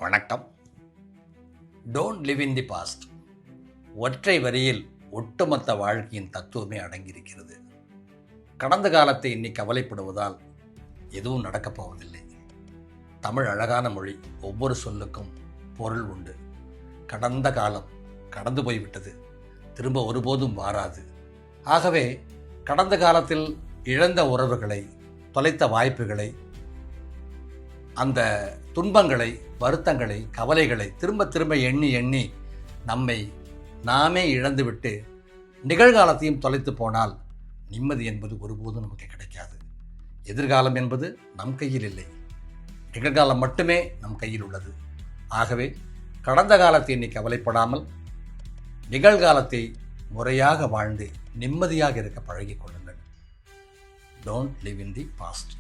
வணக்கம். Don't live in the past. ஒற்றை வரியில் ஒட்டுமொத்த வாழ்க்கையின் தத்துவமே அடங்கியிருக்கிறது. கடந்த காலத்தை எண்ணி கவலைப்படுவதால் எதுவும் நடக்கப் போவதில்லை. தமிழ் அழகான மொழி. ஒவ்வொரு சொல்லுக்கும் பொருள் உண்டு. கடந்த காலம் கடந்து போய்விட்டது, திரும்ப ஒருபோதும் மாறாது. ஆகவே கடந்த காலத்தில் இழந்த உறவுகளை, தொலைத்த வாய்ப்புகளை, அந்த துன்பங்களை, வருத்தங்களை, கவலைகளை திரும்ப திரும்ப எண்ணி எண்ணி நம்மை நாமே இழந்துவிட்டு நிகழ்காலத்தையும் தொலைத்து போனால் நிம்மதி என்பது ஒருபோதும் நமக்கு கிடைக்காது. எதிர்காலம் என்பது நம் கையில் இல்லை, நிகழ்காலம் மட்டுமே நம் கையில் உள்ளது. ஆகவே கடந்த காலத்தை எண்ணி கவலைப்படாமல் நிகழ்காலத்தை முறையாக வாழ்ந்து நிம்மதியாக இருக்க பழகிக் கொள்ளுங்கள். Don't live in the past.